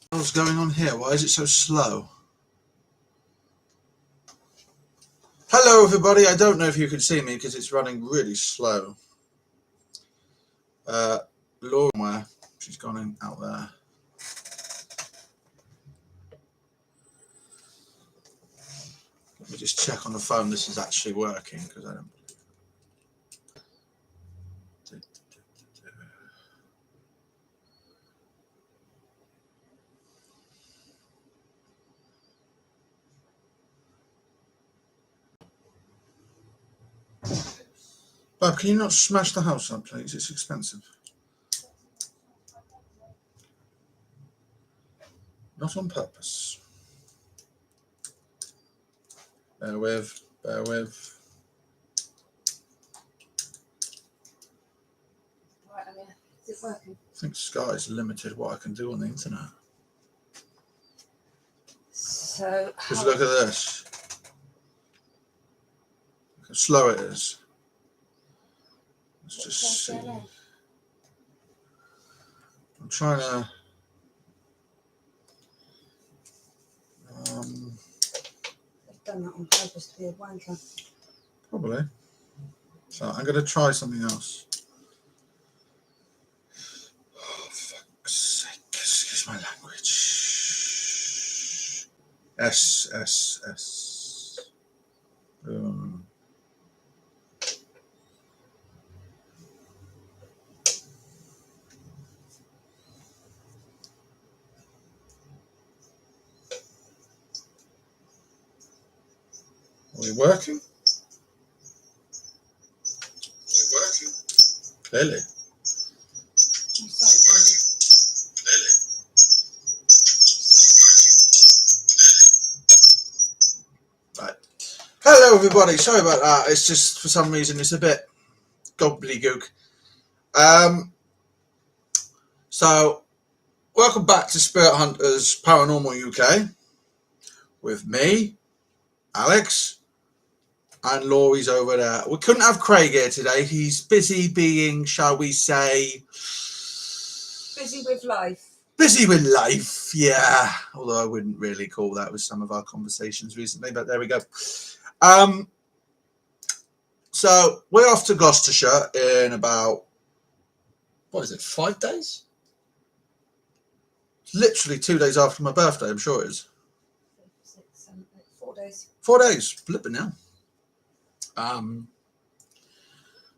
What's going on here? Why is it so slow? Hello everybody, I don't know if you can see me because it's running really slow. Laurie, she's gone in out there. Let me just check on the phone this is actually working because I don't believe it. Bob, can you not smash the house up, please? It's expensive. Not on purpose. Bear with, bear with. Right, is it working? I think Sky's limited what I can do on the internet. So, Because look at this. Look how slow it is. Let's just see. I'm trying to. I've done that on purpose to be a wanker. Probably. So I'm going to try something else. Oh, fuck's sake. Excuse my language. S. Are we working? Clearly. Right. Hello everybody, sorry about that. It's just for some reason it's a bit gobbledygook. So welcome back to Spirit Hunters Paranormal UK with me, Alex, and Laurie's over there. We couldn't have Craig here today. He's busy being, shall we say, Busy with life. Busy with life, yeah. Although I wouldn't really call that with some of our conversations recently, but there we go. So we're off to Gloucestershire in about, what is it, 5 days? It's literally 2 days after my birthday, I'm sure it is. 6, 7, 8, 4 days. 4 days, flipping now.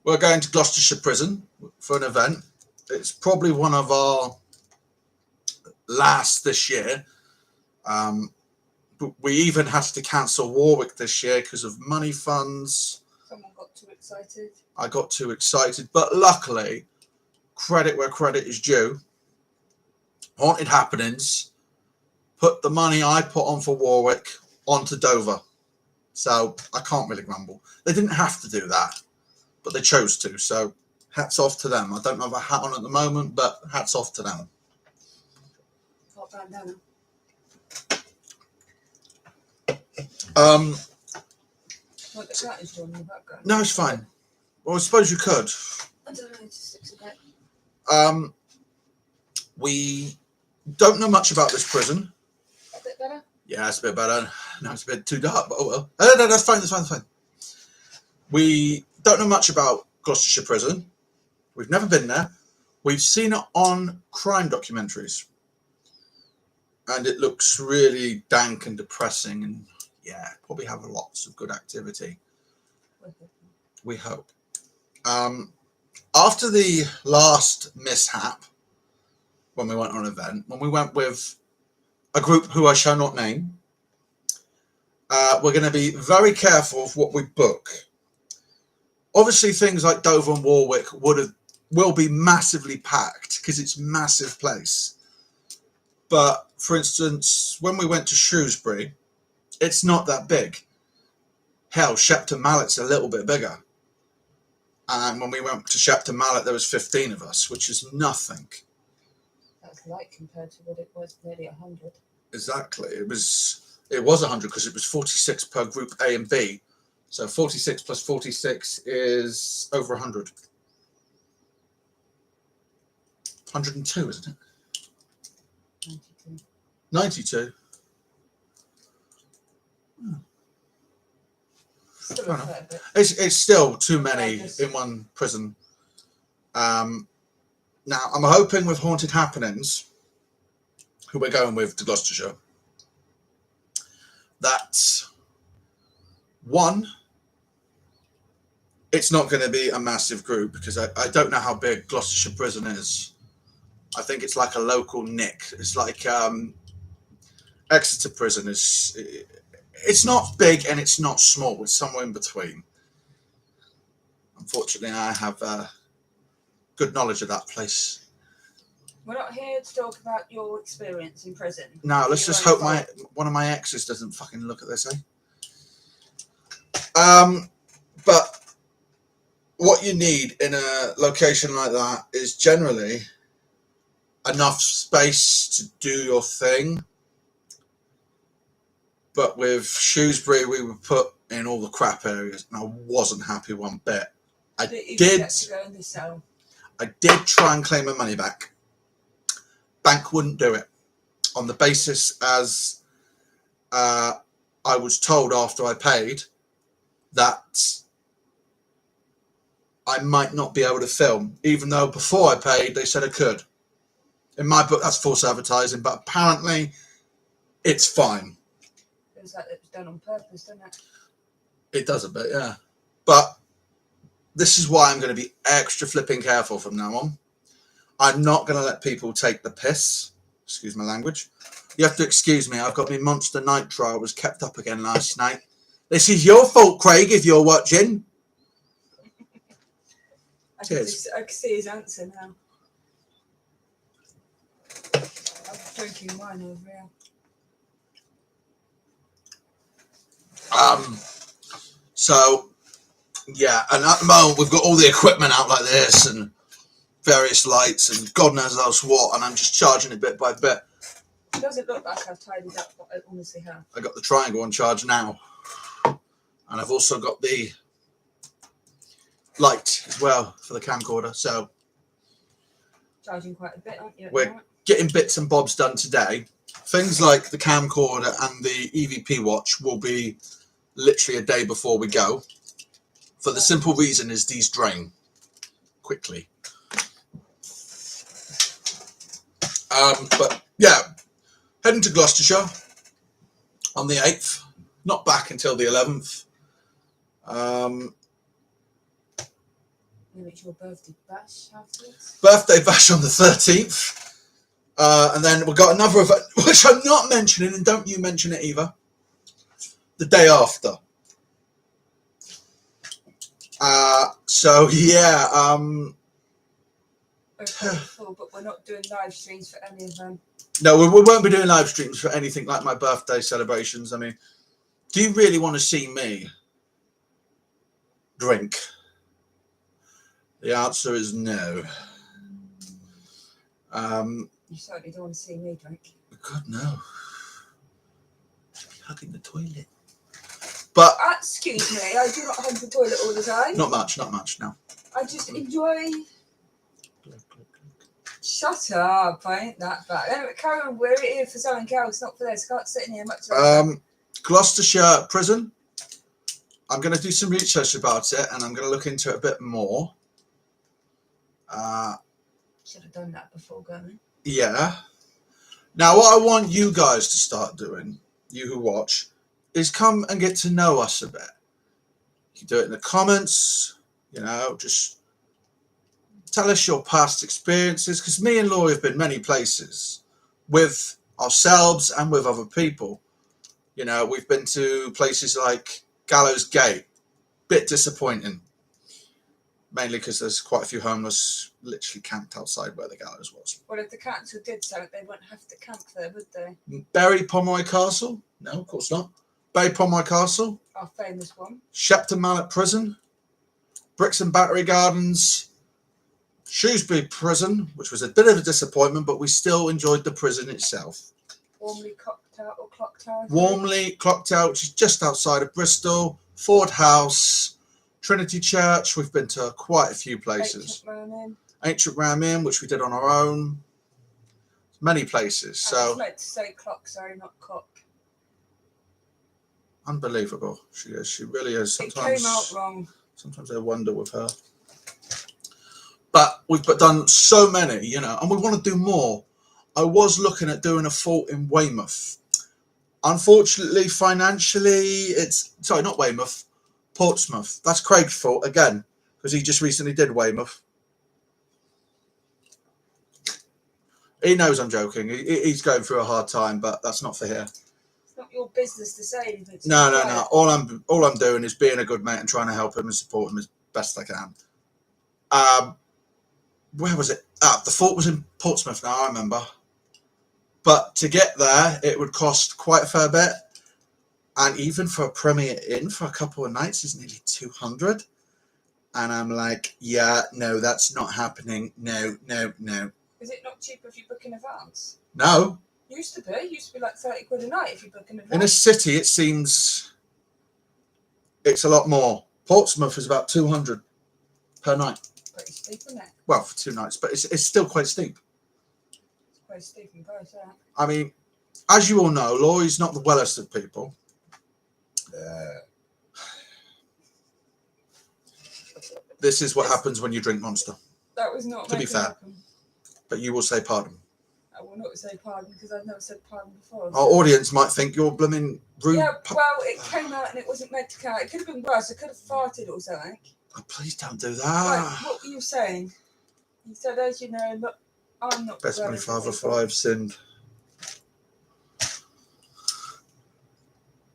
We're going to Gloucestershire Prison for an event. It's probably one of our last this year. But we even had to cancel Warwick this year because of money funds. Someone got too excited. I got too excited, but luckily, credit where credit is due. Haunted Happenings put the money I put on for Warwick onto Dover. So I can't really grumble. They didn't have to do that, but they chose to. So hats off to them. I don't have a hat on at the moment, but hats off to them. Hot bandana. What the cat is doing in the background? No, it's fine. Well, I suppose you could. I don't know, it just looks a bit. We don't know much about this prison. A bit better? Yeah, it's a bit better. Now it's a bit too dark, but oh well. No, that's fine, that's fine. We don't know much about Gloucestershire Prison. We've never been there. We've seen it on crime documentaries. And it looks really dank and depressing, and yeah, probably have lots of good activity. We hope. After the last mishap, when we went on an event, when we went with a group who I shall not name, we're going to be very careful of what we book. Obviously, things like Dover and Warwick will be massively packed because it's a massive place. But for instance, when we went to Shrewsbury, it's not that big. Hell, Shepton Mallet's a little bit bigger. And when we went to Shepton Mallet, there was 15 of us, which is nothing. That's light compared to what it was, nearly 100. Exactly. It was 100 because it was 46 per group A and B. So 46 plus 46 is over 100. 102, isn't it? 92. 92. Hmm. Still a fair bit. It's still too many in one prison. Now, I'm hoping with Haunted Happenings, who we're going with to Gloucestershire, that one, it's not going to be a massive group because I don't know how big Gloucestershire prison is. I think it's like a local nick. It's like Exeter prison is. It's not big and it's not small. It's somewhere in between. Unfortunately, I have good knowledge of that place. We're not here to talk about your experience in prison. No, let's just hope one of my exes doesn't fucking look at this, But what you need in a location like that is generally enough space to do your thing. But with Shrewsbury, we were put in all the crap areas, and I wasn't happy one bit. I did try and claim my money back. Bank wouldn't do it on the basis as I was told after I paid that I might not be able to film, even though before I paid they said I could. In my book, that's false advertising, but apparently it's fine. It was like it was done on purpose, doesn't it? It does a bit, yeah. But this is why I'm going to be extra flipping careful from now on. I'm not going to let people take the piss. Excuse my language. You have to excuse me. I've got my Monster Night trial was kept up again last night. This is your fault, Craig, if you're watching. I can see his answer now. I'm drinking wine over here. So, yeah, and at the moment we've got all the equipment out like this and various lights and God knows else what, and I'm just charging it bit by bit. It doesn't look like I've tidied up, but I honestly have. I got the triangle on charge now, and I've also got the light as well for the camcorder. So charging quite a bit, aren't you? We're getting bits and bobs done today. Things like the camcorder and the EVP watch will be literally a day before we go. For the simple reason is these drain quickly. But yeah, heading to Gloucestershire on the 8th. Not back until the 11th. It's your birthday bash afterwards. Birthday bash on the 13th. And then we've got another event, which I'm not mentioning, and don't you mention it either. The day after. So yeah. But we're not doing live streams for any of them. No, we won't be doing live streams for anything like my birthday celebrations. I mean, do you really want to see me drink? The answer is no. You certainly don't want to see me drink. God, no. I'd be hugging the toilet. But excuse me, I do not hug the toilet all the time. Not much, no. I just enjoy. Shut up! I ain't that bad. Anyway, carry on. We're here for something else, not for this. Can't sit in here much longer. Gloucestershire prison. I'm going to do some research about it, and I'm going to look into it a bit more. Should have done that before going. Yeah. Now, what I want you guys to start doing, you who watch, is come and get to know us a bit. You can do it in the comments, just tell us your past experiences, because me and Laurie have been many places with ourselves and with other people. We've been to places like Gallows Gate. Bit disappointing. Mainly because there's quite a few homeless literally camped outside where the gallows was. Well, if the council did so, they wouldn't have to camp there, would they? Bury Pomeroy Castle? No, of course not. Bury Pomeroy Castle. Our famous one. Shepton Mallet Prison. Brixton Battery Gardens. Shrewsbury Prison, which was a bit of a disappointment, but we still enjoyed the prison itself. Warmly Clock Tower or Clock Tower? Warmly Clock Tower, which is just outside of Bristol. Ford House, Trinity Church. We've been to quite a few places. Ancient Ram Inn, which we did on our own. Many places. So I was meant to say clock, sorry, not cock. Unbelievable. She is. She really is. It came out wrong. Sometimes I wonder with her. But we've done so many, you know, and we want to do more. I was looking at doing a fort in Weymouth. Unfortunately, financially, it's... Sorry, not Weymouth. Portsmouth. That's Craig's fault again, because he just recently did Weymouth. He knows I'm joking. He's going through a hard time, but that's not for here. It's not your business to say anything. No. All I'm doing is being a good mate and trying to help him and support him as best I can. Where was it? The fort was in Portsmouth now, I remember. But to get there, it would cost quite a fair bit. And even for a Premier Inn for a couple of nights is nearly 200. And I'm like, yeah, no, that's not happening. No. Is it not cheaper if you book in advance? No. Used to be. It used to be like 30 quid a night if you book in advance. In a city, it seems it's a lot more. Portsmouth is about 200 per night. Pretty steep, isn't it? Well, for 2 nights, but it's still quite steep. It's quite steep in price, yeah. I mean, as you all know, Laurie's not the wellest of people. This is what happens when you drink Monster. That was not to be fair. Happen. But you will say pardon. I will not say pardon because I've never said pardon before. Our audience might think you're blooming rude. Yeah, well, it came out and it wasn't meant to come out. It could have been worse. I could have farted or something. Oh, please don't do that. Right, what were you saying? You said, as you know, look, I'm not... Best money father for I've sinned.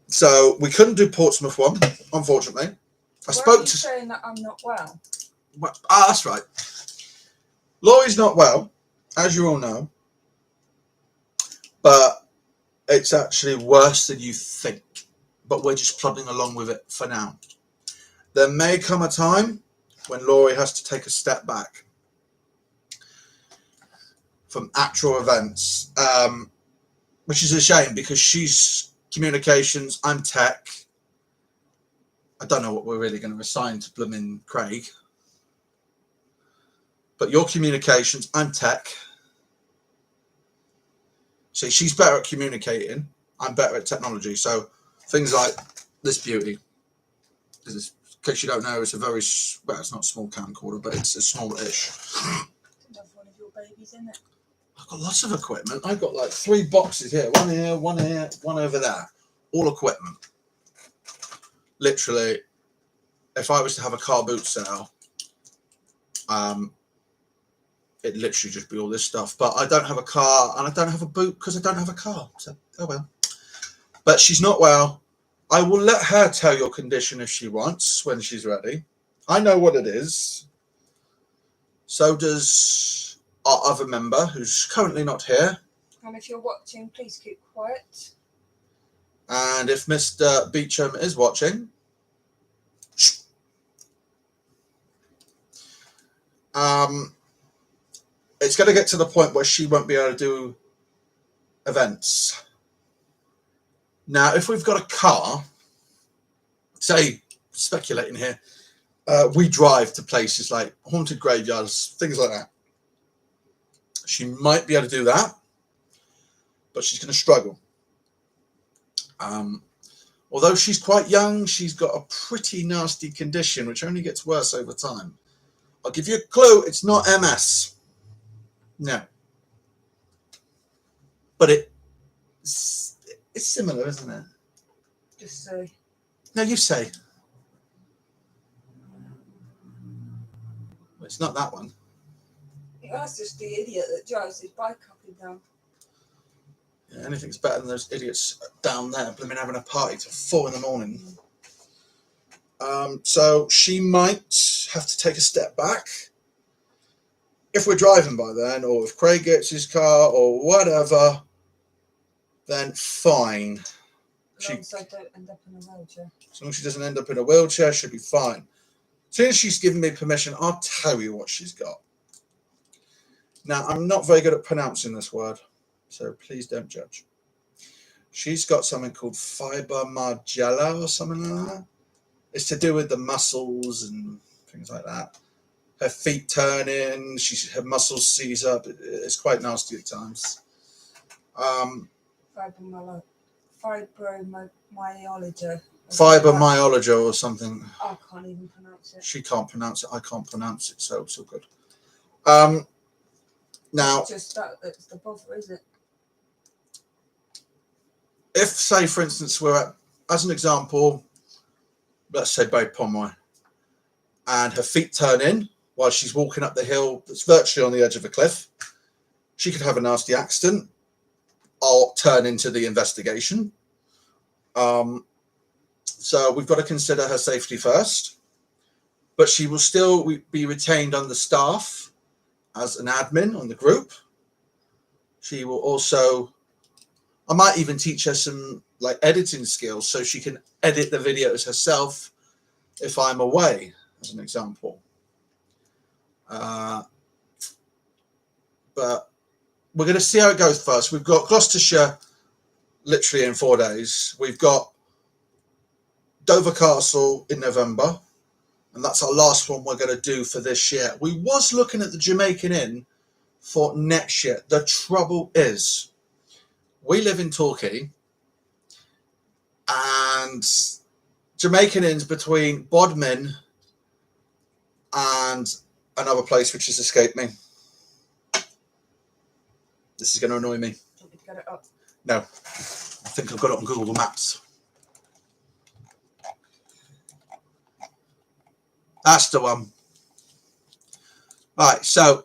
So, we couldn't do Portsmouth one, unfortunately. I spoke to... saying that I'm not well? That's right. Laurie's not well, as you all know. But it's actually worse than you think. But we're just plodding along with it for now. There may come a time when Laurie has to take a step back from actual events, which is a shame because she's communications, I'm tech. I don't know what we're really going to assign to blooming Craig. But your communications, I'm tech. See, she's better at communicating. I'm better at technology. So things like this beauty. In case you don't know, it's a very, well, it's not a small camcorder, but it's a small-ish. Another one of your babies, isn't it? I've got lots of equipment. I've got like 3 boxes here. One here, one over there. All equipment. Literally, if I was to have a car boot sale, it'd literally just be all this stuff. But I don't have a car and I don't have a boot because I don't have a car. So, oh well. But she's not well. I will let her tell your condition if she wants when she's ready. I know what it is. So does our other member who's currently not here. And if you're watching, please keep quiet. And if Mr. Beecham is watching, it's going to get to the point where she won't be able to do events. Now, if we've got a car, say, speculating here, we drive to places like haunted graveyards, things like that. She might be able to do that, but she's going to struggle. Although she's quite young, she's got a pretty nasty condition, which only gets worse over time. I'll give you a clue. It's not MS. No. But it's similar, isn't it? Just say. No, you say. Well, it's not that one. That's just the idiot that drives his bike up and down. Yeah, anything's better than those idiots down there, blooming having a party till 4 in the morning. So she might have to take a step back. If we're driving by then, or if Craig gets his car, or whatever, then fine. As long as I don't end up in a wheelchair. As long as she doesn't end up in a wheelchair, she'll be fine. As soon as she's given me permission, I'll tell you what she's got. Now, I'm not very good at pronouncing this word, so please don't judge. She's got something called fibromyalgia or something like that. It's to do with the muscles and things like that. Her feet turning, her muscles seize up. It's quite nasty at times. Fibromyalgia. Fibromyalgia or something. I can't even pronounce it. She can't pronounce it. I can't pronounce it. So good. Now, it's just that's the bother, is it? If, say, for instance, we're at, as an example, let's say Bay Pomeroy, and her feet turn in while she's walking up the hill that's virtually on the edge of a cliff, she could have a nasty accident. I'll turn into the investigation. So we've got to consider her safety first, but she will still be retained on the staff as an admin on the group. She will also, I might even teach her some like editing skills so she can edit the videos herself if I'm away, as an example. But we're going to see how it goes first. We've got Gloucestershire literally in 4 days. We've got Dover Castle in November, and that's our last one we're going to do for this year. We was looking at the Jamaican Inn for next year. The trouble is, we live in Torquay, and Jamaican Inn's between Bodmin and another place which has escaped me. This is going to annoy me. Do you want me to get it up? No, I think I've got it on Google Maps. That's the one. Right, so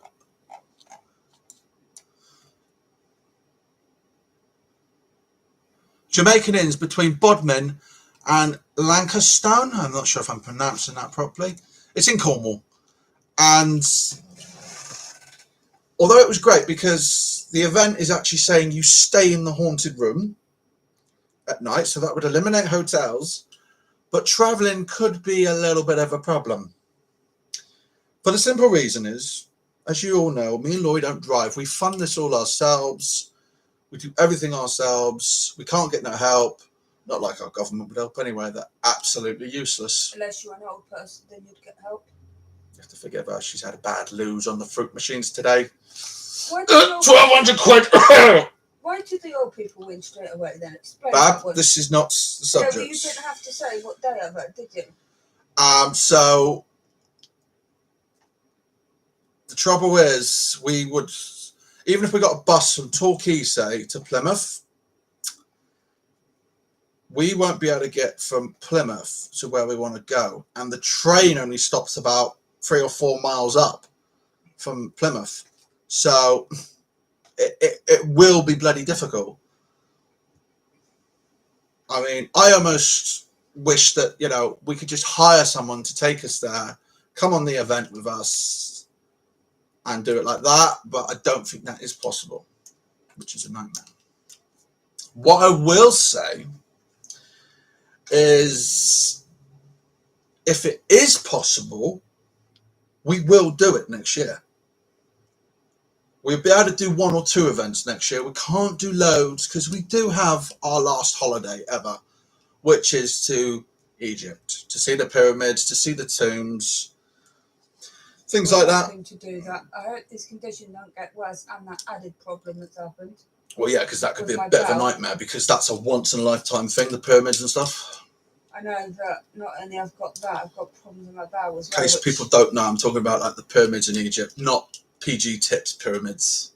Jamaican Inn's between Bodmin and Lancaster. I'm not sure if I'm pronouncing that properly. It's in Cornwall. And although it was great because the event is actually saying you stay in the haunted room at night, so that would eliminate hotels, but traveling could be a little bit of a problem. For the simple reason is, as you all know, me and Laurie don't drive. We fund this all ourselves. We do everything ourselves. We can't get no help. Not like our government would help anyway. They're absolutely useless. Unless you're an old person, then you'd get help. You have to forgive her. She's had a bad lose on the fruit machines today. 1,200 quid. Why did the old people win straight away then? Explain Bab, that one. this is not the subject. No, but you didn't have to say what day of it, did you? So the trouble is, we would, even if we got a bus from Torquay, say, to Plymouth, we won't be able to get from Plymouth to where we want to go. And the train only stops about 3 or 4 miles up from Plymouth. So it will be bloody difficult. I mean, I almost wish that, you know, we could just hire someone to take us there, come on the event with us and do it like that. But I don't think that is possible, which is a nightmare. What I will say is, if it is possible, we will do it next year. We'll be able to do 1 or 2 events next year. We can't do loads because we do have our last holiday ever, which is to Egypt, to see the pyramids, to see the tombs, things like that. To do that. I hope this condition don't get worse and that added problem that's happened. Well, yeah, because that could be a bit of a nightmare, because that's a once-in-a-lifetime thing, the pyramids and stuff. I know that not only I've got that, I've got problems with my bowel as well. In case people don't know, I'm talking about like the pyramids in Egypt, not PG Tips pyramids.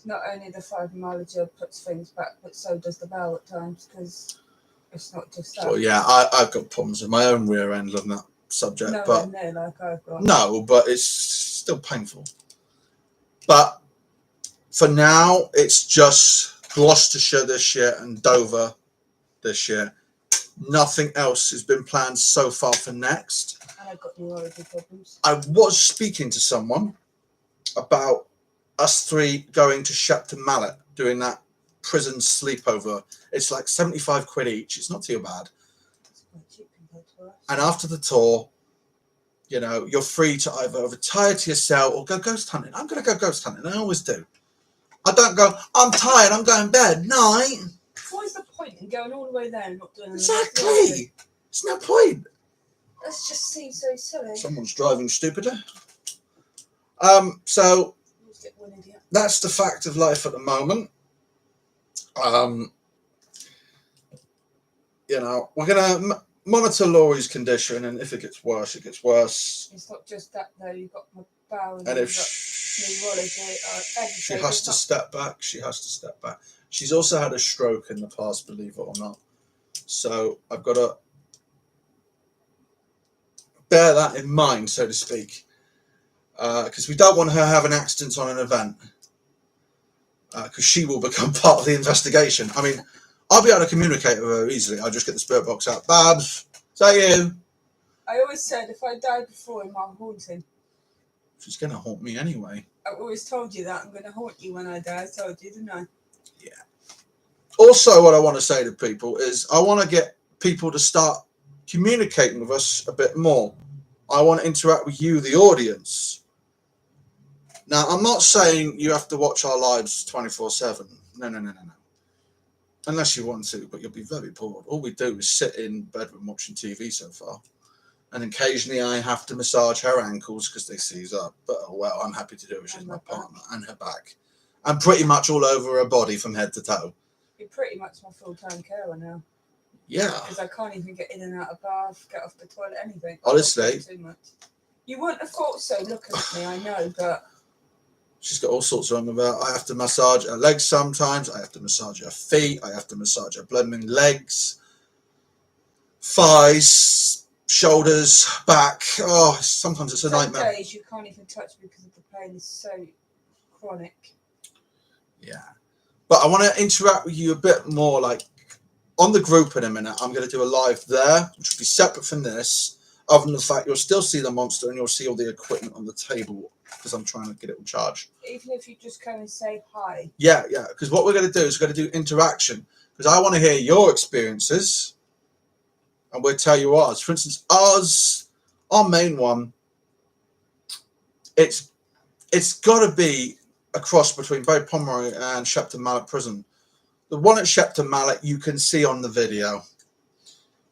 Not only the fibromyalgia puts things back, but so does the bowel at times, because it's not just that. Well, yeah, I've got problems with my own rear end on that subject. No, but no, like I've got. No, but it's still painful. But for now, it's just Gloucestershire this year and Dover this year. Nothing else has been planned so far for next. And I've got neurology problems. I was speaking to someone about us 3 going to Shepton Mallet, doing that prison sleepover. It's like 75 quid each. It's not too bad. It's quite cheap compared to us. And after the tour, you know, you're free to either retire to your cell or go ghost hunting. I'm going to go ghost hunting. I always do. I don't go, I'm tired, I'm going to bed. Night. What is the point in going all the way there and not doing Exactly. There's no point. That just seems so silly. Someone's driving stupidly. So that's the fact of life at the moment. You know, we're gonna monitor Laurie's condition, and if it gets worse, it gets worse. It's not just that though. You've got my bowel, And if neurology, she has to step back, she has to step back. She's also had a stroke in the past, believe it or not. So I've got to bear that in mind, so to speak, because we don't want her having accidents on an event, because she will become part of the investigation. I mean, I'll be able to communicate with her easily. I'll just get the spirit box out. Babs, is that you? I always said if I die before him, I'll haunt him. She's going to haunt me anyway. I've always told you that. I'm going to haunt you when I die. I told you, didn't I? Yeah. Also, what I want to say to people is I want to get people to start communicating with us a bit more. I want to interact with you, the audience. Now, I'm not saying you have to watch our lives 24/7. No. Unless you want to, but you'll be very bored. All we do is sit in bedroom watching TV so far. And occasionally I have to massage her ankles because they seize up. But, oh, well, I'm happy to do it. She's my partner. And her back. I'm pretty much all over her body from head to toe. You're pretty much my full-time carer now. Yeah. Because I can't even get in and out of bath, get off the toilet, anything. Honestly. Too much. You wouldn't have thought so looking at me, I know, but... She's got all sorts wrong with her. I have to massage her legs sometimes. I have to massage her feet. I have to massage her blooming legs, thighs, shoulders, back. Oh, sometimes it's a nightmare. Some days you can't even touch me because the pain is so chronic. Yeah. But I want to interact with you a bit more, like on the group in a minute. I'm going to do a live there, which will be separate from this, other than the fact you'll still see the monster and you'll see all the equipment on the table because I'm trying to get it all charged. Even if you just come and say hi. Yeah, because what we're going to do is we're going to do interaction, because I want to hear your experiences and we'll tell you ours. For instance, our main one, it's got to be a cross between Bay Pomeroy and Shepton Mallet Prison. The one at Shepton Mallet you can see on the video.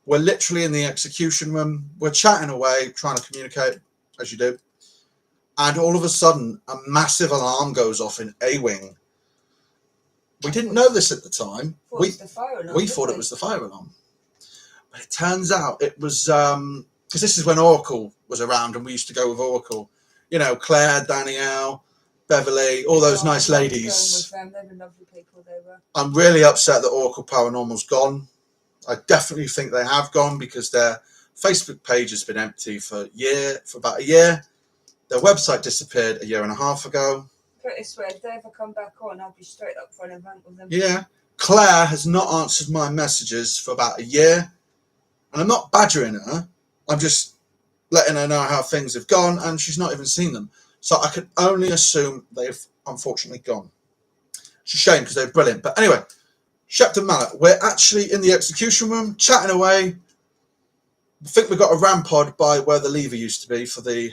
We're literally in the execution room. We're chatting away, trying to communicate, as you do. And all of a sudden, a massive alarm goes off in A wing. We didn't know this at the time. We thought it was the fire alarm. But it turns out it was, because this is when Oracle was around and we used to go with Oracle. You know, Claire, Danielle, Beverly, all those nice ladies. They were lovely people, they were. I'm really upset that Oracle Paranormal's gone. I definitely think they have gone because their Facebook page has been empty for about a year. Their website disappeared a year and a half ago. Put it this way, if they ever come back on, I'll be straight up for an event with them. Yeah. Claire has not answered my messages for about a year. And I'm not badgering her. I'm just letting her know how things have gone, and she's not even seen them. So I can only assume they've unfortunately gone. It's a shame because they're brilliant. But anyway, Shepton Mallet, we're actually in the execution room, chatting away. I think we've got a RAM pod by where the lever used to be for the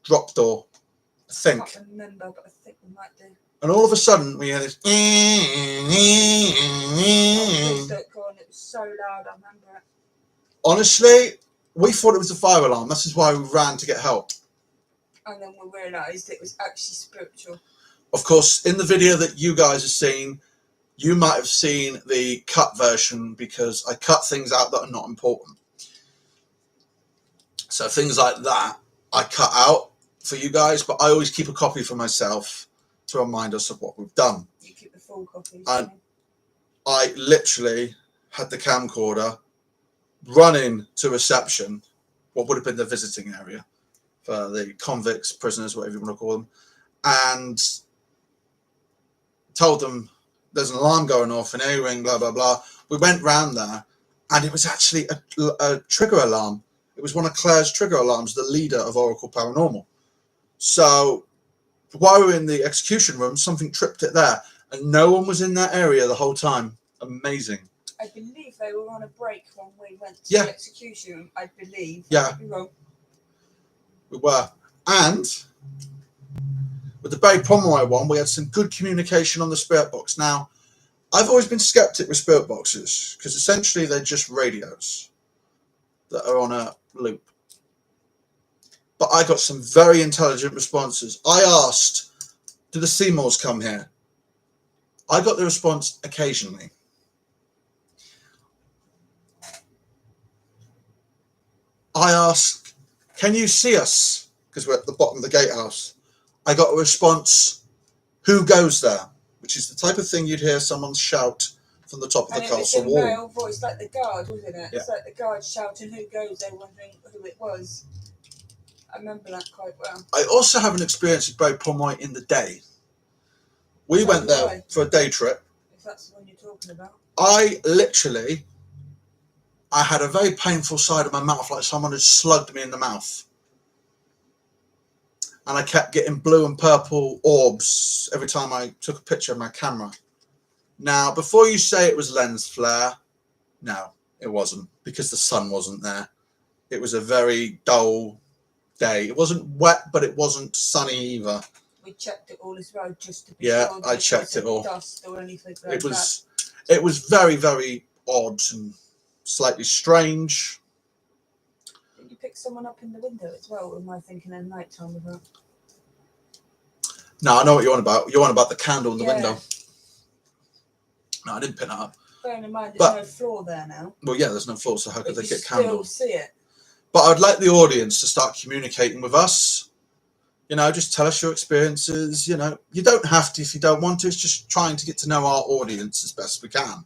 drop door, I think. I can't remember, but I think we might do. And all of a sudden, we hear this. Please don't go on, it was so loud, I remember it. Honestly, we thought it was a fire alarm. This is why we ran to get help. And then we realised it was actually spiritual. Of course, in the video that you guys have seen, you might have seen the cut version because I cut things out that are not important. So things like that, I cut out for you guys, but I always keep a copy for myself to remind us of what we've done. You keep the full copies. And I literally had the camcorder running to reception, what would have been the visiting area for the convicts, prisoners, whatever you want to call them, and told them there's an alarm going off, an A-ring, blah, blah, blah. We went round there, and it was actually a trigger alarm. It was one of Claire's trigger alarms, the leader of Oracle Paranormal. So while we were in the execution room, something tripped it there, and no one was in that area the whole time. Amazing. I believe they were on a break when we went to the execution room, I believe. Yeah. I could be wrong. We were. And with the Bay Pomeroy one, we had some good communication on the spirit box. Now, I've always been skeptic with spirit boxes because essentially they're just radios. that are on a loop. But I got some very intelligent responses. I asked, do the Seymours come here? I got the response occasionally. I asked, can you see us? Because we're at the bottom of the gatehouse. I got a response, who goes there? Which is the type of thing you'd hear someone shout from the top of the castle wall. And it was a male voice, like the guard, wasn't it? Yeah. It's like the guard shouting, who goes there, wondering who it was. I remember that quite well. I also have an experience with Bow Pomeroy in the day. We went there for a day trip. If that's the one you're talking about. I had a very painful side of my mouth, like someone had slugged me in the mouth. And I kept getting blue and purple orbs every time I took a picture of my camera. Now, before you say it was lens flare, no, it wasn't, because the sun wasn't there. It was a very dull day. It wasn't wet, but it wasn't sunny either. We checked it all as well, just to be sure. sure. Yeah, I checked it all. Dust or anything like It was very, very odd and slightly strange. Did you pick someone up in the window as well, or am I thinking at night time about? No, I know what you're on about. You're on about the candle in the window. No, I didn't pick that up. Bearing in mind there's no floor there now. Well, yeah, there's no floor, so how could they get still candles? See it. But I'd like the audience to start communicating with us. You know, just tell us your experiences. You know, you don't have to if you don't want to. It's just trying to get to know our audience as best we can.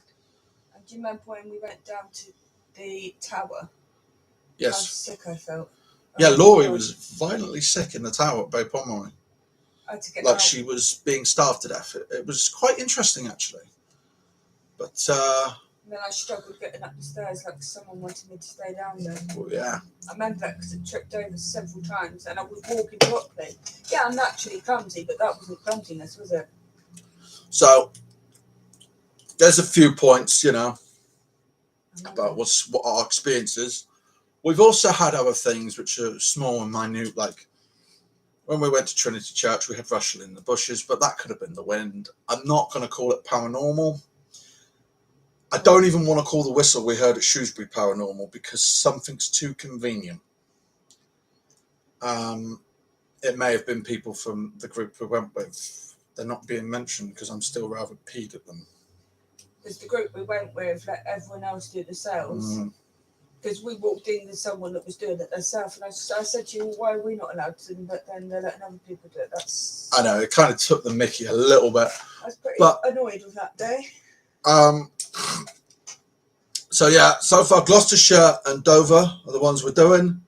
And do you remember when we went down to the tower? Yes. How sick I felt. Yeah, Laurie was violently sick in the tower at Bow Pomeroy. I had to get like out. She was being starved to death. It was quite interesting, actually. But and then I struggled getting up the stairs, like someone wanted me to stay down there. Well, yeah. I remember that because it tripped over several times, and I was walking properly. Yeah, I'm naturally clumsy, but that wasn't clumsiness, was it? So there's a few points, you know, about what our experiences. We've also had other things which are small and minute, like when we went to Trinity Church, we had rustling in the bushes, but that could have been the wind. I'm not going to call it paranormal. I don't even want to call the whistle we heard at Shrewsbury paranormal, because something's too convenient. It may have been people from the group we went with. They're not being mentioned because I'm still rather peeved at them. Because the group we went with let everyone else do the sales. Because we walked in with someone that was doing it themselves, and I said to you, well, why are we not allowed to? But then they're letting other people do it. I know, it kind of took the mickey a little bit. I was pretty annoyed with that day. So yeah, so far Gloucestershire and Dover are the ones we're doing.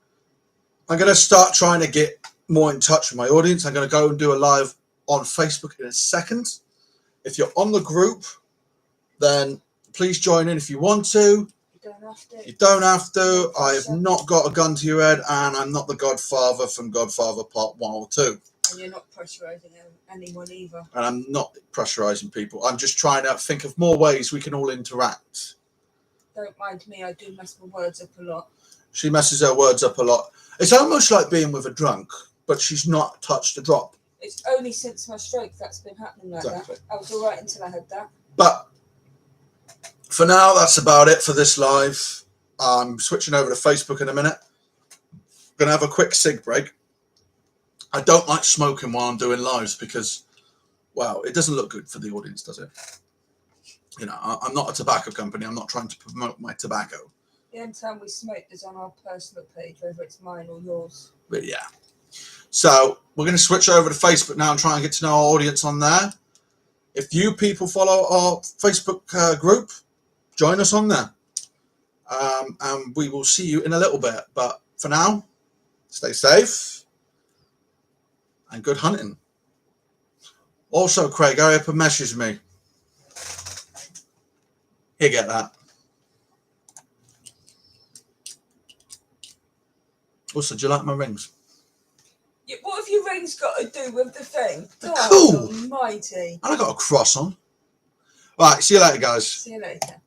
I'm going to start trying to get more in touch with my audience. I'm going to go and do a live on Facebook in a second. If you're on the group, then please join in if you want to. You don't have to. You don't have to. I have not got a gun to your head, and I'm not the Godfather from Godfather Part 1 or 2. And you're not pressurising anyone either. And I'm not pressurising people. I'm just trying to think of more ways we can all interact. Don't mind me, I do mess my words up a lot. She messes her words up a lot. It's almost like being with a drunk, but she's not touched a drop. It's only since my stroke that's been happening like that. I was all right until I had that. But for now, that's about it for this live. I'm switching over to Facebook in a minute. Going to have a quick cig break. I don't like smoking while I'm doing lives because, well, it doesn't look good for the audience, does it? You know, I'm not a tobacco company. I'm not trying to promote my tobacco. The only time we smoke is on our personal page, whether it's mine or yours. But yeah. So we're going to switch over to Facebook now and try and get to know our audience on there. If you people follow our Facebook group, join us on there. And we will see you in a little bit. But for now, stay safe and good hunting. Also, Craig, hurry up and message me. Here, get that. Also, do you like my rings? Yeah, what have your rings got to do with the thing? They're cool. Almighty. And I got a cross on. Right, see you later, guys. See you later.